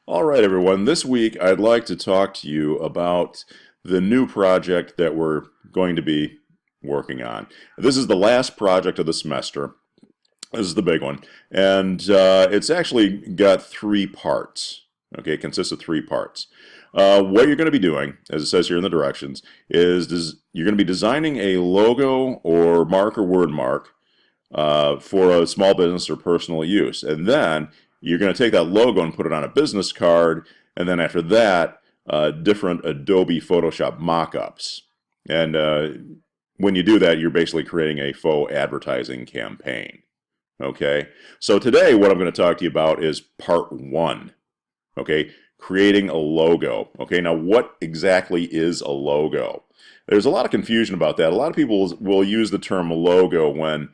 All right, everyone. This week I'd like to talk to you about the new project that we're going to be working on. This is the last project of the semester. This is the big one. And it's actually got three parts. Okay, it consists of three parts. What you're going to be doing, as it says here in the directions, is you're going to be designing a logo or mark or word mark for a small business or personal use. And then you're going to take that logo and put it on a business card. And then after that, different Adobe Photoshop mock-ups. And when you do that, you're basically creating a faux advertising campaign. Okay, so today what I'm going to talk to you about is part one. Okay, creating a logo. Okay, now what exactly is a logo? There's a lot of confusion about that. A lot of people will use the term logo when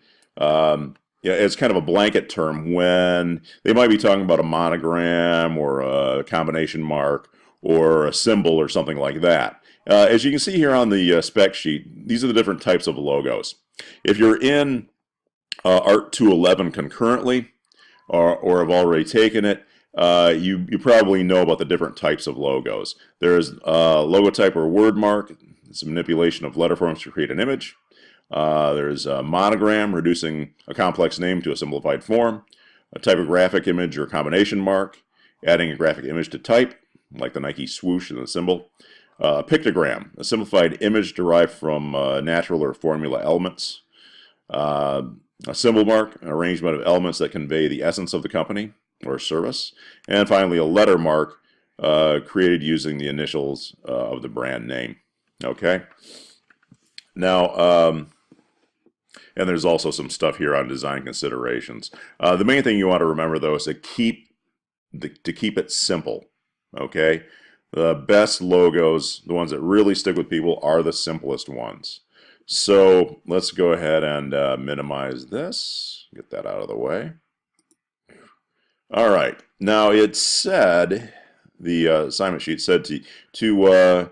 it's kind of a blanket term when they might be talking about a monogram or a combination mark or a symbol or something like that. As you can see here on the spec sheet, these are the different types of logos. If you're in Art 211 concurrently or have already taken it, you probably know about the different types of logos. There's logo type or word mark. It's a manipulation of letter forms to create an image. There's a monogram, reducing a complex name to a simplified form. A typographic image or combination mark, adding a graphic image to type, like the Nike swoosh and the symbol. A pictogram, a simplified image derived from natural or formula elements. A symbol mark, an arrangement of elements that convey the essence of the company or service. And finally, a letter mark created using the initials of the brand name. Okay. Now, and there's also some stuff here on design considerations. The main thing you want to remember, though, is to keep it simple. Okay. The best logos, the ones that really stick with people, are the simplest ones. So let's go ahead and minimize this, get that out of the way. All right, now it said, the assignment sheet said to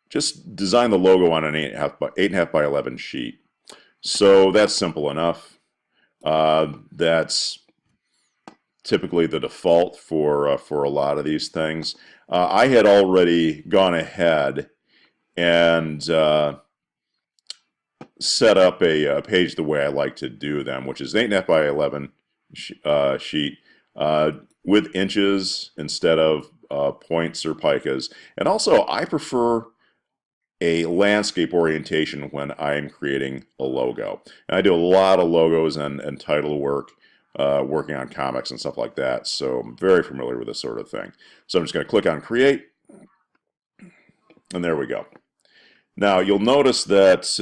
just design the logo on an 8.5 by 11 sheet. So that's simple enough. That's typically the default for a lot of these things. I had already gone ahead and set up a page the way I like to do them, which is 8.5 by 11 sheet with inches instead of points or picas. And also, I prefer a landscape orientation when I'm creating a logo. And I do a lot of logos and title work, working on comics and stuff like that, so I'm very familiar with this sort of thing. So I'm just going to click on Create, and there we go. Now, you'll notice that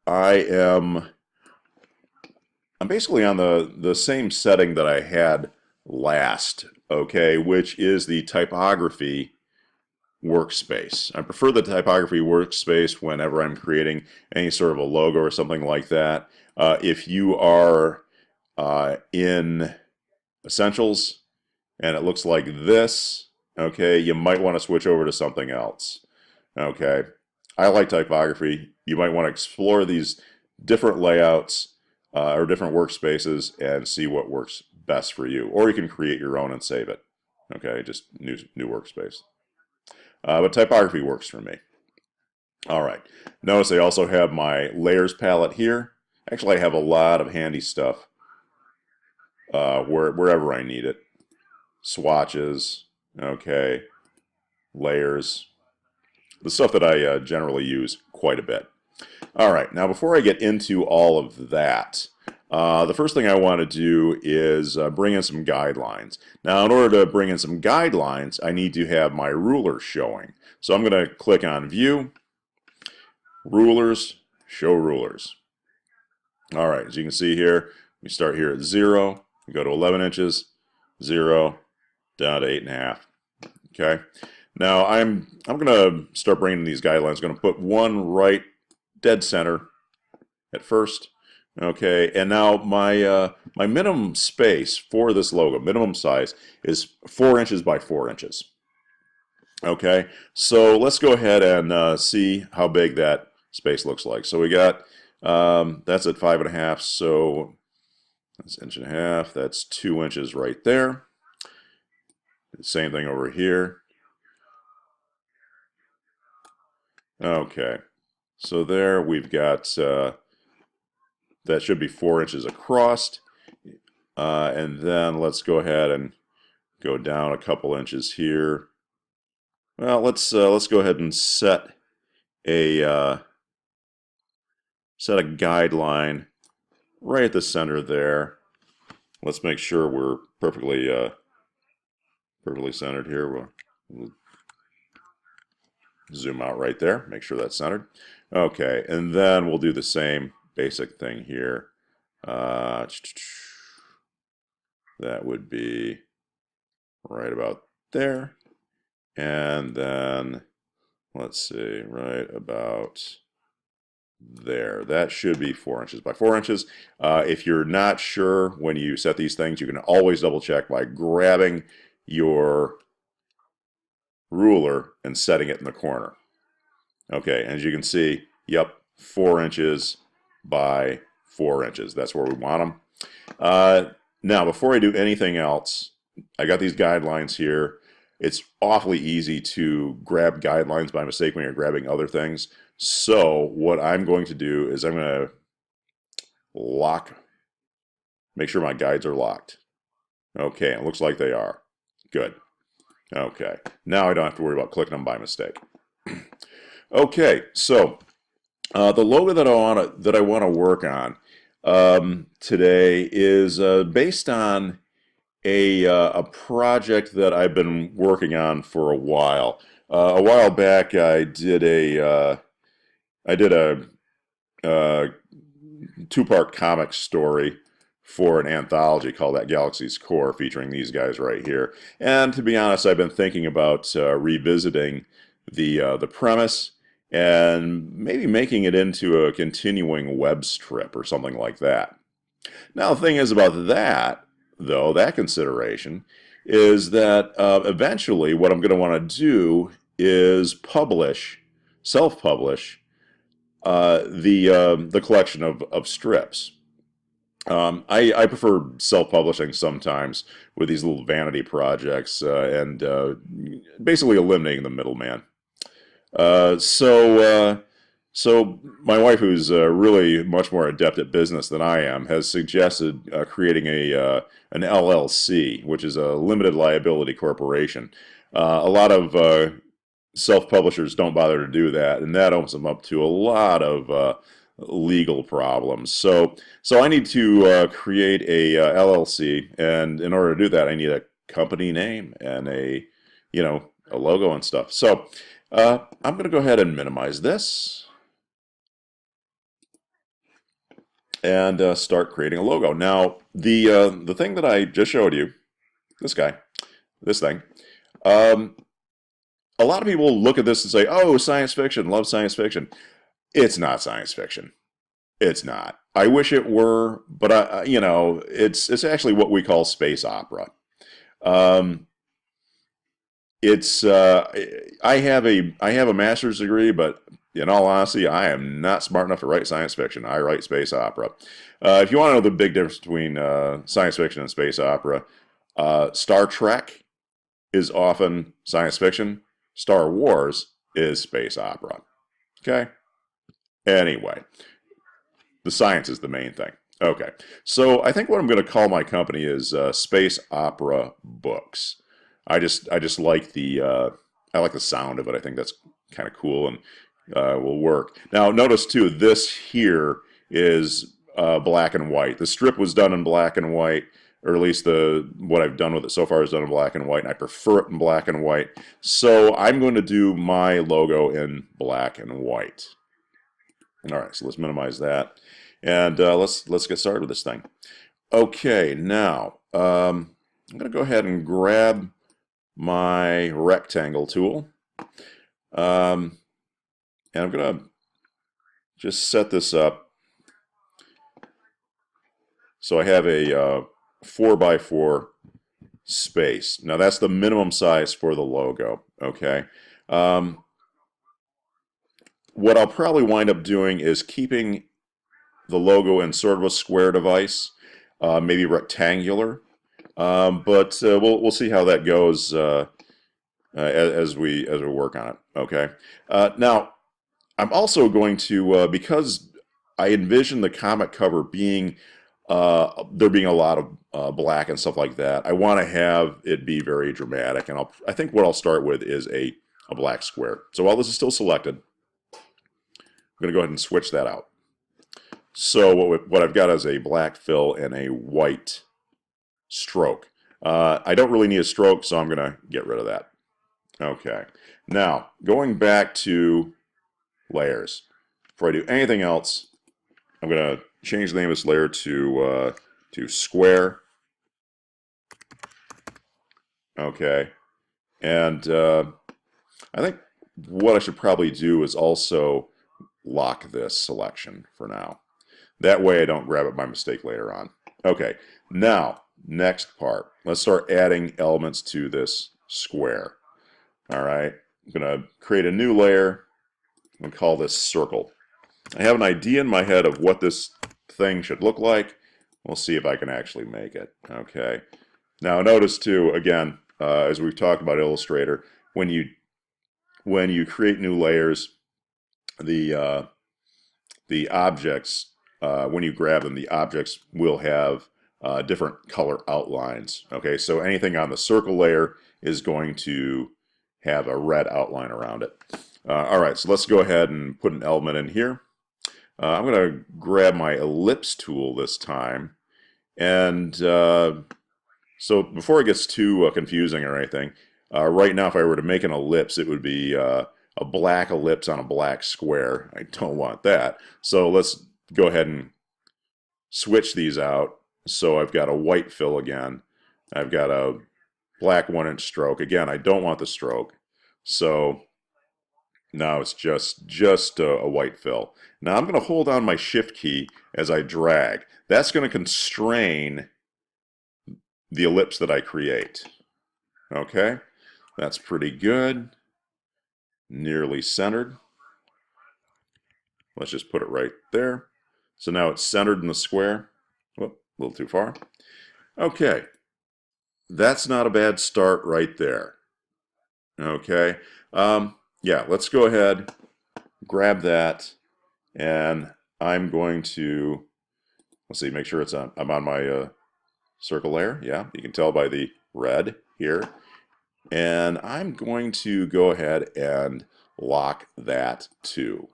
I'm basically on the same setting that I had last, okay, which is the typography workspace. I prefer the typography workspace whenever I'm creating any sort of a logo or something like that. If you are in Essentials and it looks like this, okay, you might want to switch over to something else. Okay, I like typography. You might want to explore these different layouts or different workspaces and see what works best for you. Or you can create your own and save it. Okay, just new workspace. But typography works for me. All right. Notice I also have my layers palette here. Actually, I have a lot of handy stuff wherever I need it. Swatches, okay, layers, the stuff that I generally use quite a bit. All right, now before I get into all of that, the first thing I want to do is bring in some guidelines. Now, in order to bring in some guidelines, I need to have my ruler showing. So I'm going to click on View, Rulers, Show Rulers. All right, as you can see here, we start here at 0, we go to 11 inches, 0, down to 8.5. Okay. Now I'm going to start bringing these guidelines. I'm going to put one right dead center at first. Okay, and now my my minimum space for this logo, minimum size, is 4 inches by 4 inches. Okay, so let's go ahead and see how big that space looks like. So we got that's at 5.5, so that's 1.5 inches. That's 2 inches right there. Same thing over here. Okay, so there we've got, that should be 4 inches across. And then let's go ahead and go down a couple inches here. Well, let's go ahead and set a guideline right at the center there. Let's make sure we're perfectly centered here. We'll zoom out right there, make sure that's centered. Okay, and then we'll do the same basic thing here. That would be right about there. And then, let's see, right about there. That should be 4 inches by 4 inches. If you're not sure when you set these things, you can always double check by grabbing your ruler and setting it in the corner. Okay, as you can see, yep, 4 inches by 4 inches. That's where we want them. Now, before I do anything else, I got these guidelines here. It's awfully easy to grab guidelines by mistake when you're grabbing other things. So what I'm going to do is I'm going to make sure my guides are locked. Okay, it looks like they are. Good. Okay, now I don't have to worry about clicking them by mistake. Okay, so the logo that I want to work on today is based on a project that I've been working on for a while. A while back, I did a two-part comic story for an anthology called At Galaxy's Core, featuring these guys right here. And to be honest, I've been thinking about revisiting the premise and maybe making it into a continuing web strip or something like that. Now, the thing is about that, though, that consideration, is that eventually what I'm going to want to do is self-publish the collection of strips. I prefer self-publishing sometimes with these little vanity projects and basically eliminating the middleman. So my wife, who's really much more adept at business than I am, has suggested creating an LLC, which is a limited liability corporation. A lot of self-publishers don't bother to do that, and that opens them up to a lot of legal problems. So I need to create a LLC, and in order to do that, I need a company name and a logo and stuff. So I'm going to go ahead and minimize this and start creating a logo. Now, the thing that I just showed you, this thing, a lot of people look at this and say, "Oh, science fiction, love science fiction." It's not science fiction. It's not. I wish it were, but it's actually what we call space opera. I have a master's degree, but in all honesty, I am not smart enough to write science fiction. I write space opera. If you want to know the big difference between science fiction and space opera, Star Trek is often science fiction. Star Wars is space opera. Okay? Anyway, the science is the main thing. Okay, so I think what I'm going to call my company is Space Opera Books. I just like I like the sound of it. I think that's kind of cool and will work. Now, notice too, this here is black and white. The strip was done in black and white, or at least what I've done with it so far is done in black and white, and I prefer it in black and white. So I'm going to do my logo in black and white. All right, so let's minimize that, and let's get started with this thing. Okay, now I'm going to go ahead and grab my rectangle tool, and I'm going to just set this up so I have a 4x4 space. Now that's the minimum size for the logo. Okay. What I'll probably wind up doing is keeping the logo in sort of a square device, maybe rectangular. But we'll see how that goes as we work on it. Okay. Now I'm also going to because I envision the comic cover being there being a lot of black and stuff like that. I want to have it be very dramatic, and I think what I'll start with is a black square. So while this is still selected, I'm going to go ahead and switch that out. So what I've got is a black fill and a white stroke. I don't really need a stroke, so I'm going to get rid of that. Okay. Now, going back to layers. Before I do anything else, I'm going to change the name of this layer to square. Okay. And I think what I should probably do is also lock this selection for now. That way I don't grab it by mistake later on. Okay, now, next part. Let's start adding elements to this square. All right, I'm going to create a new layer and call this circle. I have an idea in my head of what this thing should look like. We'll see if I can actually make it. Okay. Now notice too, again, as we've talked about Illustrator, when you create new layers, the objects, when you grab them, the objects will have different color outlines. Okay, so anything on the circle layer is going to have a red outline around it. All right, so let's go ahead and put an element in here. I'm going to grab my ellipse tool this time, and so before it gets too confusing or anything, right now if I were to make an ellipse, it would be a black ellipse on a black square. I don't want that. So let's go ahead and switch these out. So I've got a white fill again. I've got a black 1-inch stroke. Again, I don't want the stroke. So now it's just a white fill. Now I'm going to hold on my shift key as I drag. That's going to constrain the ellipse that I create. Okay, that's pretty good. Nearly centered. Let's just put it right there. So now it's centered in the square. Whoop, a little too far. Okay, that's not a bad start right there. Okay, yeah, let's go ahead, grab that, and I'm going to, let's see, make sure I'm on my circle layer. Yeah, you can tell by the red here. And I'm going to go ahead and lock that too.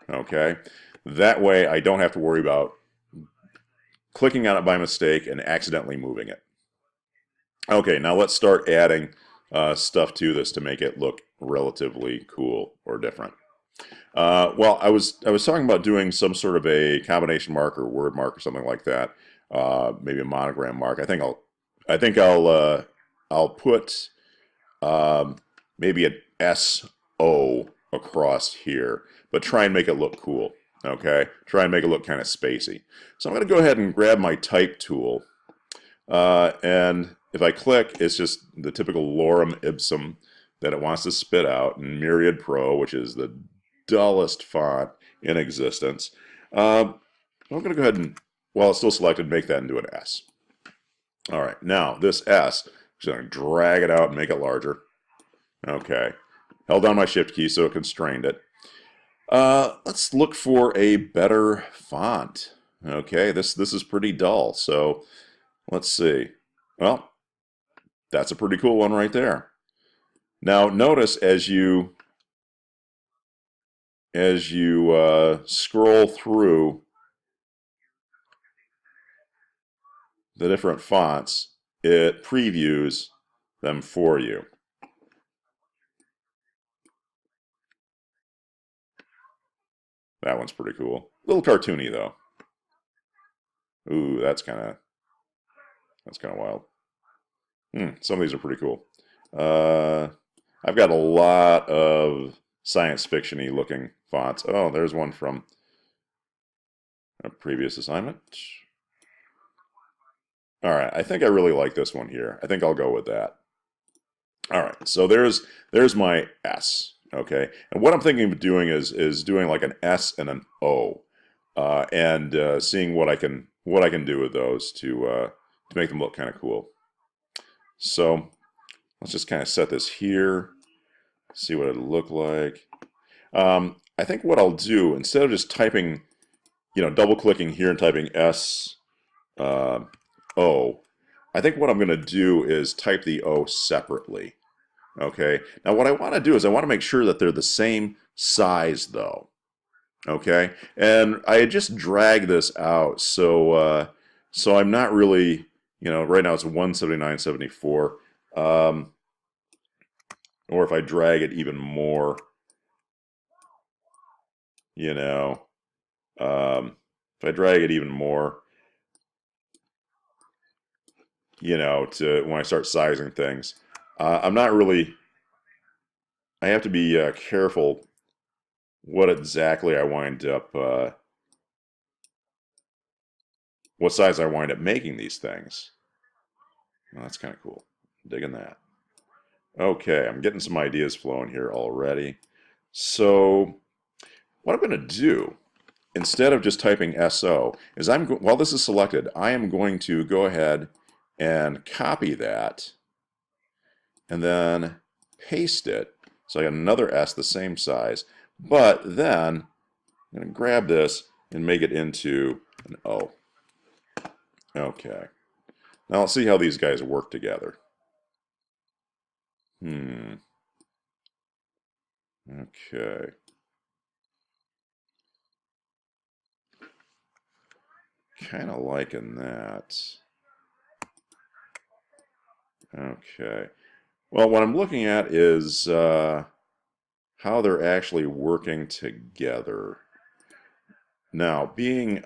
Okay, that way I don't have to worry about clicking on it by mistake and accidentally moving it. Okay, now let's start adding stuff to this to make it look relatively cool or different. Well, I was talking about doing some sort of a combination mark or word mark or something like that. Maybe a monogram mark. I think I'll put maybe an SO across here, but try and make it look cool. Okay, try and make it look kind of spacey. So I'm going to go ahead and grab my type tool, and if I click, it's just the typical lorem ipsum that it wants to spit out, and Myriad Pro, which is the dullest font in existence. I'm going to go ahead and, while it's still selected, make that into an S. All right, now this S, I'm just going to drag it out and make it larger. Okay, held down my shift key so it constrained it. Let's look for a better font. Okay, this is pretty dull, so let's see. Well, that's a pretty cool one right there. Now notice as you scroll through the different fonts, it previews them for you. That one's pretty cool. A little cartoony though. Ooh, that's kind of wild. Some of these are pretty cool. I've got a lot of science fiction-y looking fonts. Oh, there's one from a previous assignment. All right, I think I really like this one here. I think I'll go with that. All right, so there's my S. Okay, and what I'm thinking of doing is doing like an S and an O, and seeing what I can do with those to make them look kind of cool. So let's just kind of set this here, see what it'll look like. I think what I'll do, instead of just typing, double clicking here and typing S, O, I think what I'm going to do is type the O separately. Okay, now what I want to do is I want to make sure that they're the same size though. Okay, and I just drag this out, so I'm not really, right now it's 179.74, or if I drag it even more, you know, if I drag it even more, to when I start sizing things, I'm not really. I have to be careful what exactly I wind up, what size I wind up making these things. Well, that's kind of cool. Digging that. Okay, I'm getting some ideas flowing here already. So what I'm going to do, instead of just typing SO, is while this is selected, I am going to go ahead and copy that and then paste it. So I got another S the same size, but then I'm going to grab this and make it into an O. Okay. Now let's see how these guys work together. Okay. Kind of liking that. Okay. Well, what I'm looking at is how they're actually working together. Now, being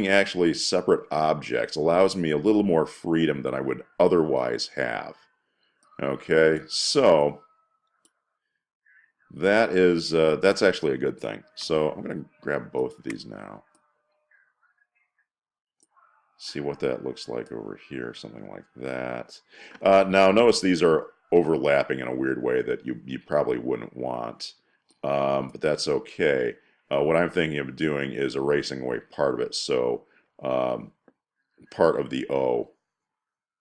actually separate objects allows me a little more freedom than I would otherwise have. Okay, so that's actually a good thing. So I'm going to grab both of these now. See what that looks like over here, something like that. Now notice these are overlapping in a weird way that you probably wouldn't want, but that's okay. What I'm thinking of doing is erasing away part of it, so part of the O,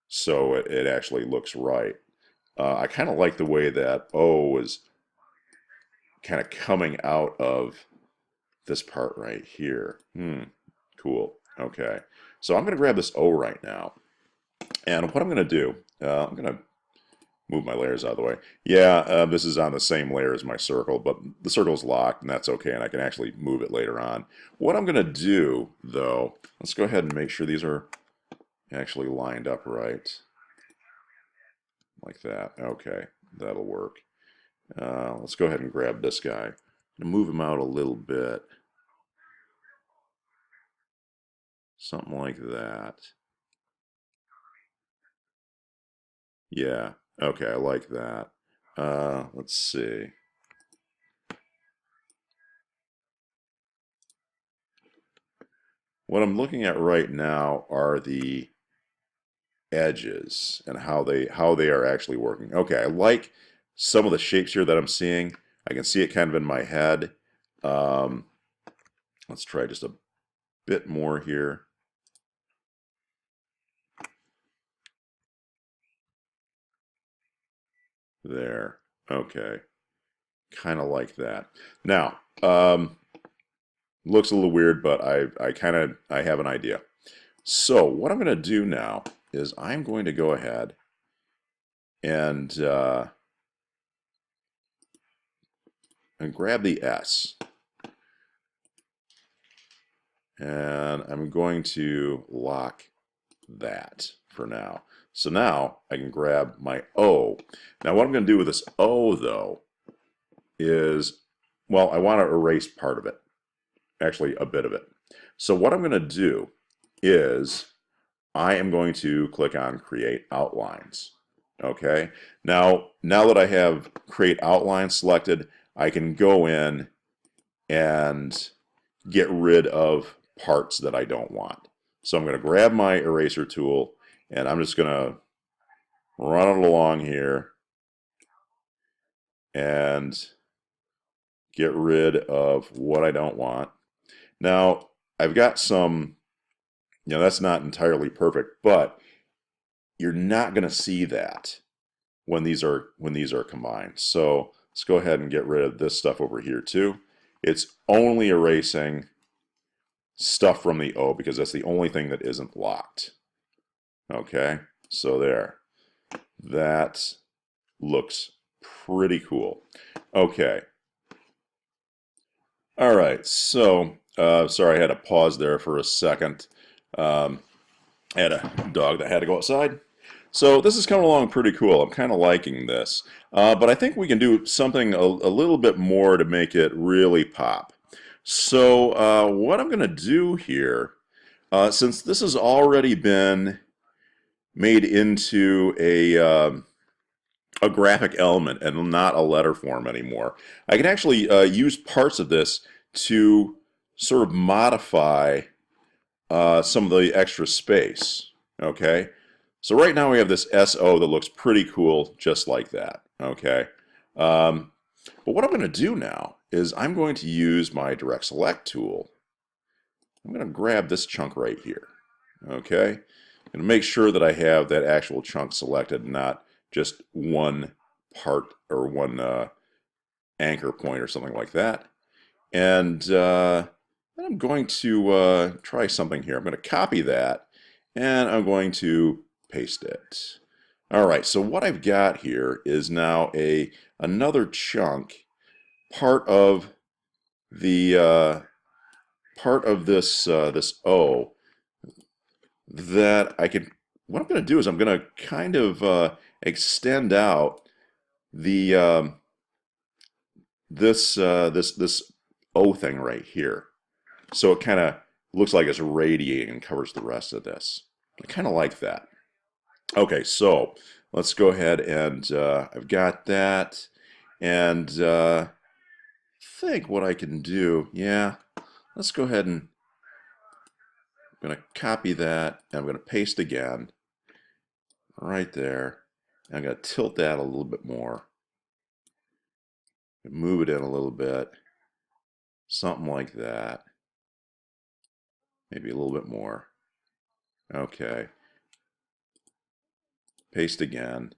so it actually looks right. I kind of like the way that O is kind of coming out of this part right here. Cool. Okay. So I'm going to grab this O right now. And what I'm going to do, I'm going to move my layers out of the way. Yeah, this is on the same layer as my circle, but the circle is locked, and that's okay, and I can actually move it later on. What I'm going to do, though, let's go ahead and make sure these are actually lined up right. Like that. Okay, that'll work. Let's go ahead and grab this guy and move him out a little bit. Something like that. Yeah, okay, I like that. Let's see. What I'm looking at right now are the edges and how they are actually working. Okay, I like some of the shapes here that I'm seeing. I can see it kind of in my head. Let's try just a bit more here. There. Okay. Kind of like that. Now, looks a little weird, but I have an idea. So what I'm going to do now is I'm going to go ahead and grab the S. And I'm going to lock that for now. So now I can grab my O. Now what I'm going to do with this O, though, is, well, I want to erase part of it. Actually, a bit of it. So what I'm going to do is I am going to click on Create Outlines. Okay. Now that I have Create Outline selected, I can go in and get rid of parts that I don't want. So I'm going to grab my eraser tool and I'm just going to run it along here and get rid of what I don't want. Now, I've got some, that's not entirely perfect, but you're not going to see that when these are combined. So let's go ahead and get rid of this stuff over here too. It's only erasing stuff from the O because that's the only thing that isn't locked. Okay, so there. That looks pretty cool. Okay. All right, so sorry I had to pause there for a second. I had a dog that had to go outside. So this is coming along pretty cool. I'm kind of liking this. But I think we can do something a little bit more to make it really pop. So what I'm going to do here, since this has already been made into a graphic element and not a letter form anymore, I can actually use parts of this to sort of modify some of the extra space. Okay, so right now we have this SO that looks pretty cool just like that. Okay, but what I'm going to do now is I'm going to use my direct select tool. I'm going to grab this chunk right here. Okay, I'm going to make sure that I have that actual chunk selected, not just one part or one anchor point or something like that. And I'm going to try something here. I'm going to copy that and I'm going to paste it. All right, so what I've got here is now another chunk, part of the part of this this O that I can. What I'm going to do is I'm going to kind of extend out the this O thing right here, so it kind of looks like it's radiating and covers the rest of this. I kind of like that. Okay, so let's go ahead and I've got that, and think what I can do. Yeah, let's go ahead and I'm going to copy that, and I'm going to paste again right there. I'm going to tilt that a little bit more, move it in a little bit, something like that. Maybe a little bit more. Okay. Paste again.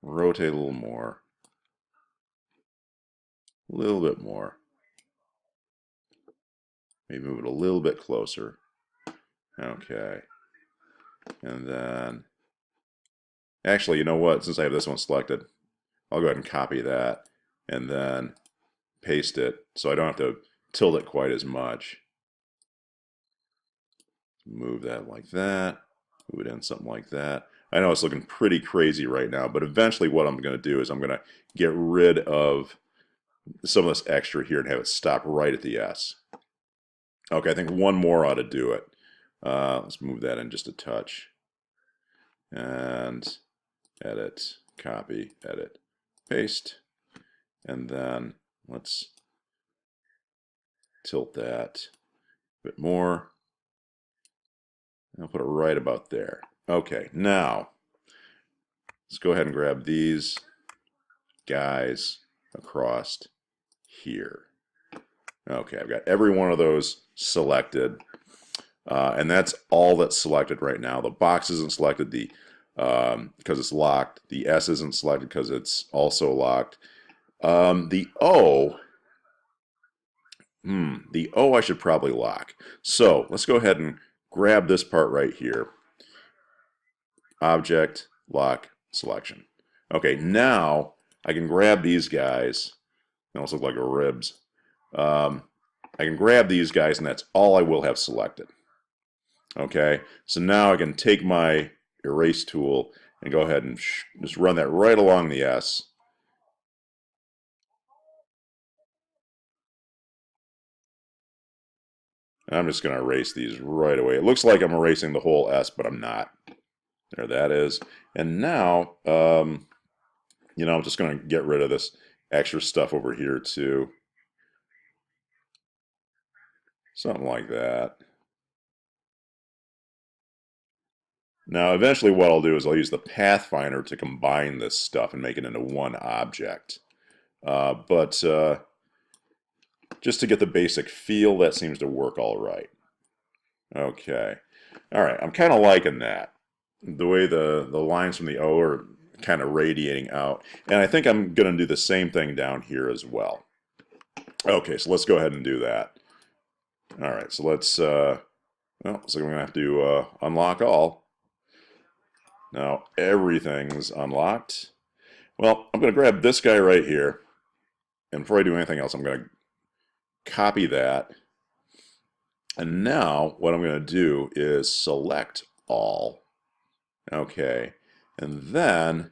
Rotate a little more. A little bit more. Maybe move it a little bit closer. Okay. And then, actually, you know what? Since I have this one selected, I'll go ahead and copy that and then paste it so I don't have to tilt it quite as much. Move that like that. Move it in something like that. I know it's looking pretty crazy right now, but eventually what I'm going to do is I'm going to get rid of some of this extra here and have it stop right at the S. Okay, I think one more ought to do it. Let's move that in just a touch. And edit, copy, edit, paste. And then let's tilt that a bit more. I'll put it right about there. Okay, now let's go ahead and grab these guys across here. Okay, I've got every one of those selected, and that's all that's selected right now. The box isn't selected because it's locked. The S isn't selected because it's also locked. The O I should probably lock. So let's go ahead and grab this part right here. Object, lock, selection. Okay, now I can grab these guys. They almost look like ribs. I can grab these guys, and that's all I will have selected. Okay, so now I can take my erase tool and go ahead and just run that right along the S. And I'm just going to erase these right away. It looks like I'm erasing the whole S, but I'm not. There that is. And now, I'm just going to get rid of this extra stuff over here too. Something like that. Now, eventually what I'll do is I'll use the Pathfinder to combine this stuff and make it into one object. But just to get the basic feel. That seems to work all right. Okay. All right, I'm kind of liking that. The way the lines from the O are kind of radiating out. And I think I'm going to do the same thing down here as well. Okay, so let's go ahead and do that. All right, so let's, well, so I'm going to have to unlock all. Now, everything's unlocked. Well, I'm going to grab this guy right here. And before I do anything else, I'm going to copy that. And now, what I'm going to do is select all. Okay, and then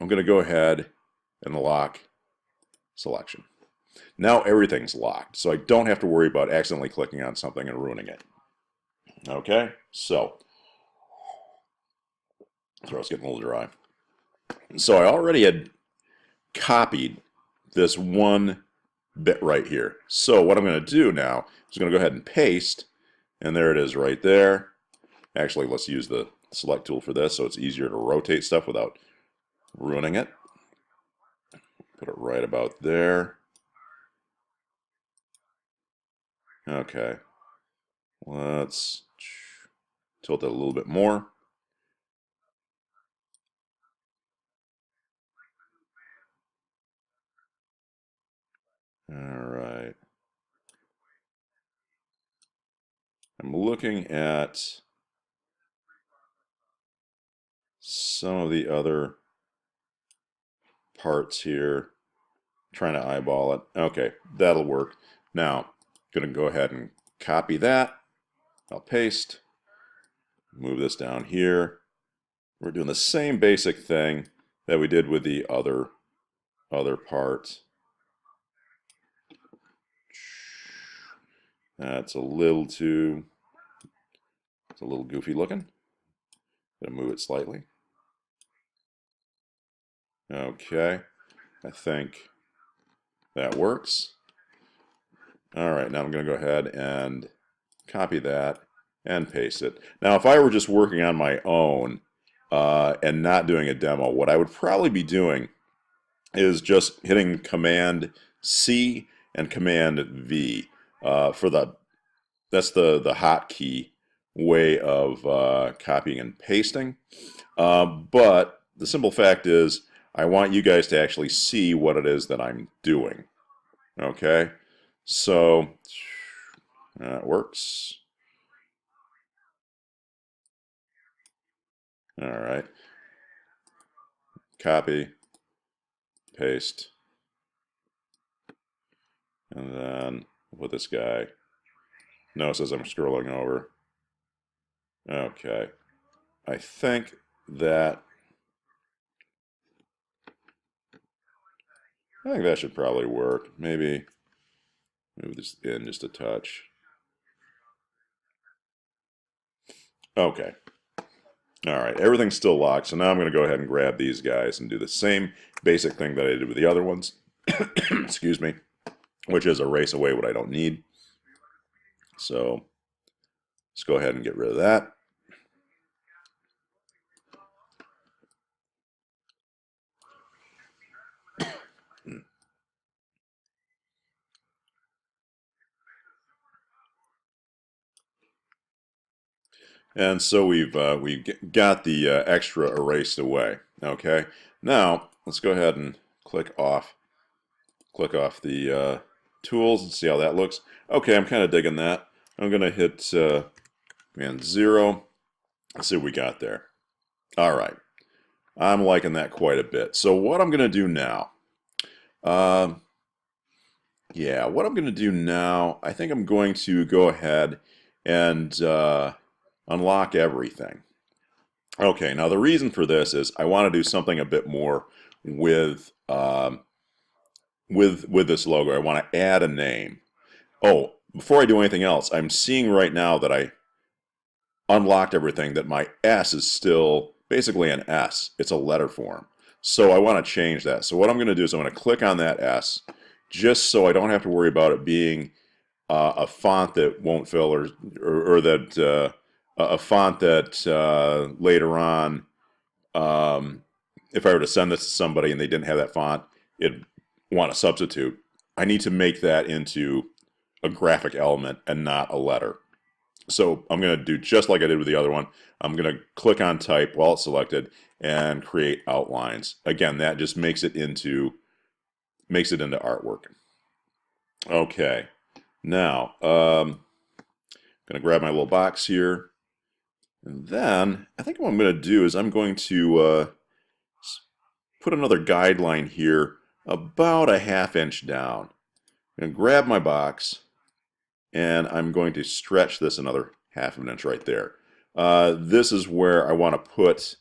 I'm going to go ahead and lock selection. Now everything's locked, so I don't have to worry about accidentally clicking on something and ruining it. Okay, so throat's getting a little dry. So I already had copied this one bit right here. So what I'm going to do now is going to go ahead and paste, and there it is right there. Actually, let's use the select tool for this so it's easier to rotate stuff without ruining it. Put it right about there. Okay. Let's tilt it a little bit more. All right. I'm looking at some of the other parts here, trying to eyeball it. Okay, that'll work. Now, I'm going to go ahead and copy that. I'll paste, move this down here. We're doing the same basic thing that we did with the other part. That's a little it's a little goofy looking. Gonna move it slightly. Okay, I think that works. All right, now I'm going to go ahead and copy that and paste it. Now, if I were just working on my own and not doing a demo, what I would probably be doing is just hitting Command C and Command V for that's the hotkey way of copying and pasting. But the simple fact is, I want you guys to actually see what it is that I'm doing. Okay, so that works. All right, copy, paste, and then with this guy. Notice as I'm scrolling over. Okay, I think that should probably work. Maybe move this in just a touch. Okay. All right, everything's still locked, so now I'm going to go ahead and grab these guys and do the same basic thing that I did with the other ones. Excuse me. Which is erase away what I don't need. So let's go ahead and get rid of that. And so we've got the extra erased away. Okay. Now let's go ahead and click off the tools and see how that looks. Okay, I'm kind of digging that. I'm gonna hit Command 0. Let's see what we got there. All right. I'm liking that quite a bit. So what I'm gonna do now, yeah, what I'm gonna do now, I think I'm going to go ahead and unlock everything. Okay, now the reason for this is I want to do something a bit more with this logo. I want to add a name. Oh, before I do anything else, I'm seeing right now that I unlocked everything, that my S is still basically an S. It's a letter form. So I want to change that. So what I'm going to do is I'm going to click on that S just so I don't have to worry about it being a font that won't fill or that a font that later on, if I were to send this to somebody and they didn't have that font, it'd want to substitute. I need to make that into a graphic element and not a letter. So I'm going to do just like I did with the other one. I'm going to click on type while it's selected and create outlines. Again, that just makes it into artwork. Okay, now I'm going to grab my little box here, and then I think what I'm going to do is I'm going to put another guideline here about a ½ inch down. I'm going to grab my box, and I'm going to stretch this another ½ inch right there. This is where I want to put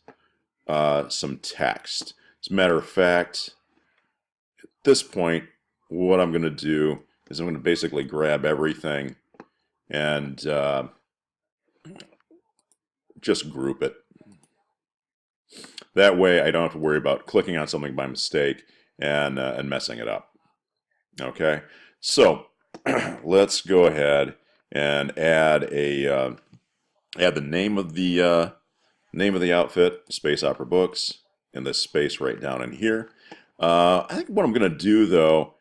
some text. As a matter of fact, at this point, what I'm going to do is I'm going to basically grab everything and just group it. That way I don't have to worry about clicking on something by mistake and messing it up. Okay, so let's go ahead and add the name of the outfit, Space Opera Books, in this space right down in here. I think what I'm going to do, though,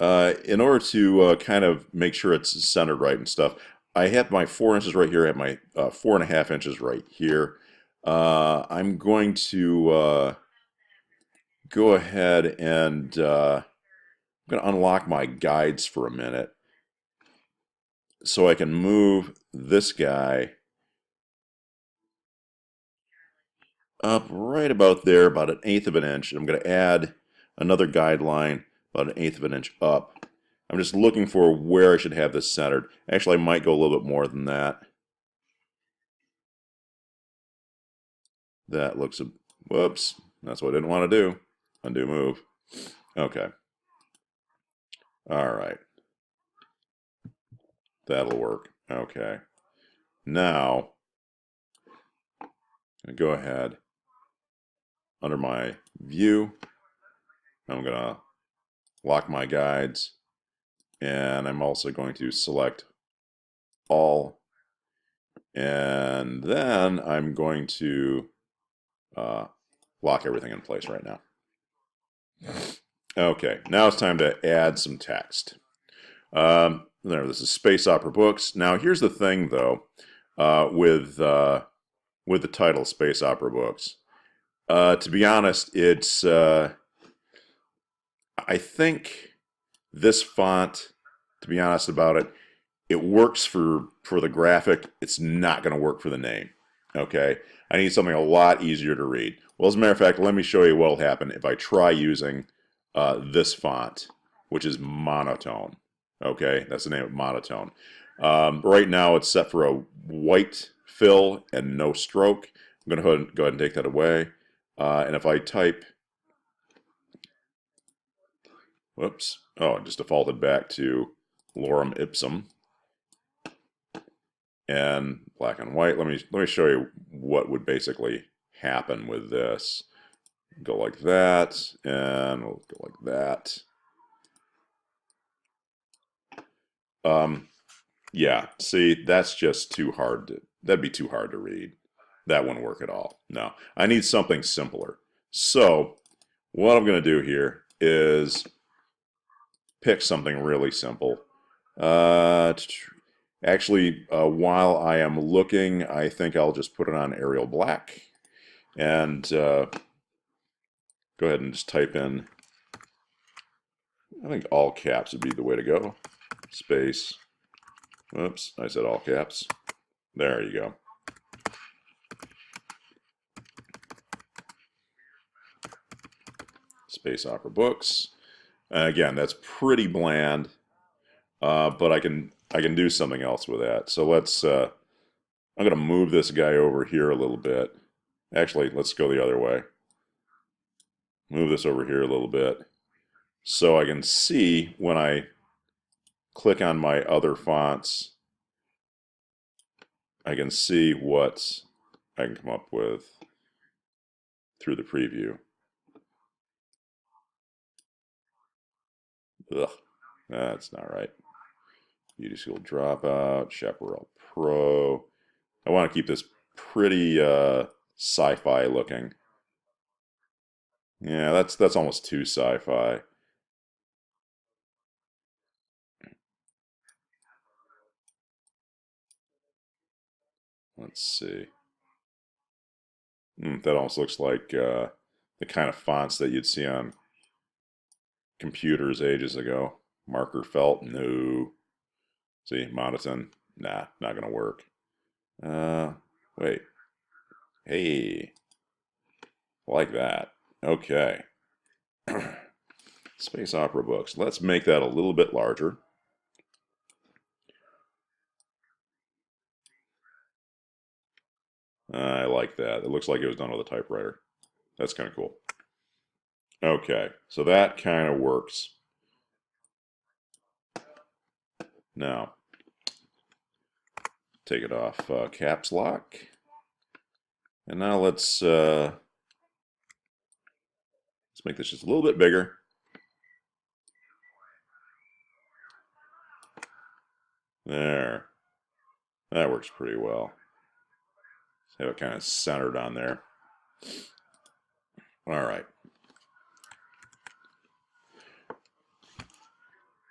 in order to kind of make sure it's centered right and stuff, I have my 4 inches right here. I have my 4½ inches right here. I'm going to go ahead and I'm going to unlock my guides for a minute so I can move this guy up right about there, about 1/8 of an inch. I'm going to add another guideline about 1/8 of an inch up. I'm just looking for where I should have this centered. Actually, I might go a little bit more than that. That looks a... Whoops. That's what I didn't want to do. Undo move. Okay. All right. That'll work. Okay. Now, I'm going to go ahead under my view. I'm going to lock my guides. And I'm also going to select all. And then I'm going to lock everything in place right now. Okay, now it's time to add some text. This is Space Opera Books. Now here's the thing, though, with the title Space Opera Books. To be honest, it's I think this font, to be honest about it, it works for the graphic. It's not going to work for the name. Okay, I need something a lot easier to read. Well, as a matter of fact, let me show you what will happen if I try using this font, which is Monotone. Okay, that's the name of Monotone. Right now, it's set for a white fill and no stroke. I'm going to go ahead and take that away. And if I type, whoops, oh, it just defaulted back to Lorem Ipsum and black and white. Let me show you what would basically happen with this. Go like that, and we'll go like that. Yeah, see, that's just too hard to, that'd be too hard to read. That wouldn't work at all. No, I need something simpler. So, what I'm going to do here is pick something really simple. Actually, while I am looking, I think I'll just put it on Arial Black. And go ahead and just type in, I think all caps would be the way to go. Space. Whoops, I said all caps. There you go. Space Opera Books. Again, that's pretty bland, but I can do something else with that. So let's. I'm going to move this guy over here a little bit. Actually, let's go the other way. Move this over here a little bit, so I can see when I click on my other fonts. I can see what I can come up with through the preview. Ugh, that's not right. Beauty School Dropout, Chaparral Pro. I want to keep this pretty sci-fi looking. Yeah, that's almost too sci-fi. Let's see. That almost looks like the kind of fonts that you'd see on computers ages ago. Marker felt? No. See, Monoton? Nah, not gonna work. Wait. Hey. Like that. Okay. Space Opera books. Let's make that a little bit larger. I like that. It looks like it was done with a typewriter. That's kind of cool. Okay, so that kind of works. Now, take it off caps lock. And now let's make this just a little bit bigger. There. That works pretty well. Have it kind of centered on there. All right.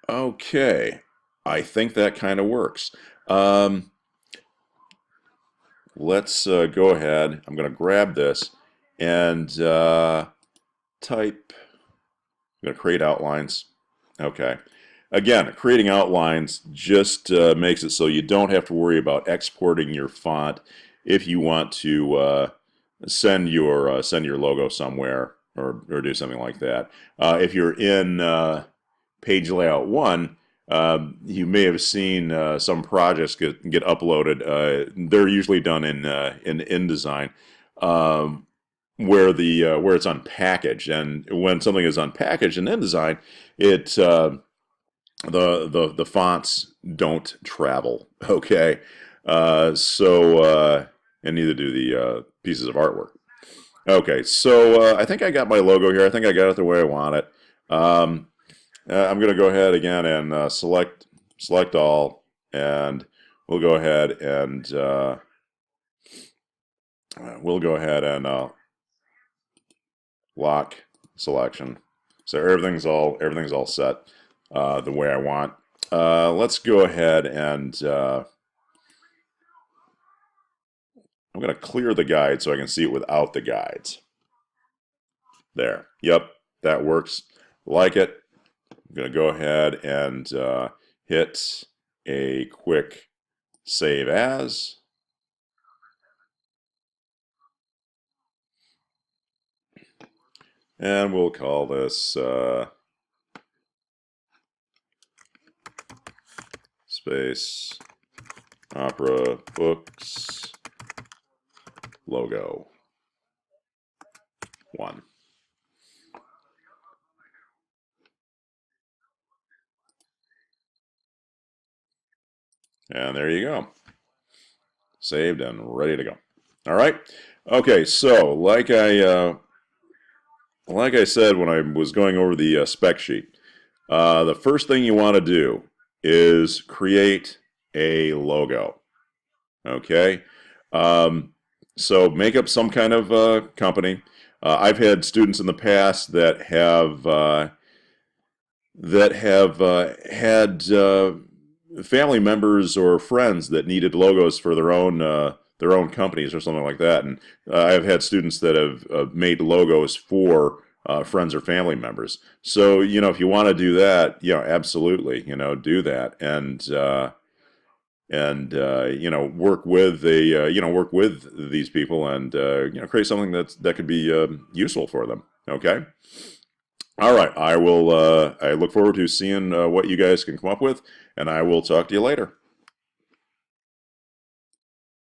Okay. I think that kind of works. Let's go ahead. I'm going to grab this and type. I'm going to create outlines. Okay. Again, creating outlines just makes it so you don't have to worry about exporting your font if you want to send your logo somewhere or do something like that. If you're in Page Layout 1, you may have seen some projects get uploaded. They're usually done in InDesign, where it's unpackaged, and when something is unpackaged in InDesign, it the fonts don't travel. Okay, and neither do the pieces of artwork. Okay, so I think I got my logo here. I think I got it the way I want it. I'm going to go ahead again and select all, and we'll go ahead and lock selection. So everything's all set the way I want. Let's go ahead and I'm going to clear the guide so I can see it without the guides. There. Yep, that works. Like it. I'm going to go ahead and hit a quick save as. And we'll call this Space Opera Books Logo 1. And there you go. Saved and ready to go. All right. Okay, so like I said when I was going over the spec sheet, the first thing you want to do is create a logo. Okay. So make up some kind of company. I've had students in the past that have had family members or friends that needed logos for their own companies or something like that, and I've had students that have made logos for friends or family members. So if you want to do that, absolutely, do that, and work with work with these people and create something that could be useful for them. Okay. All right. I look forward to seeing what you guys can come up with, and I will talk to you later.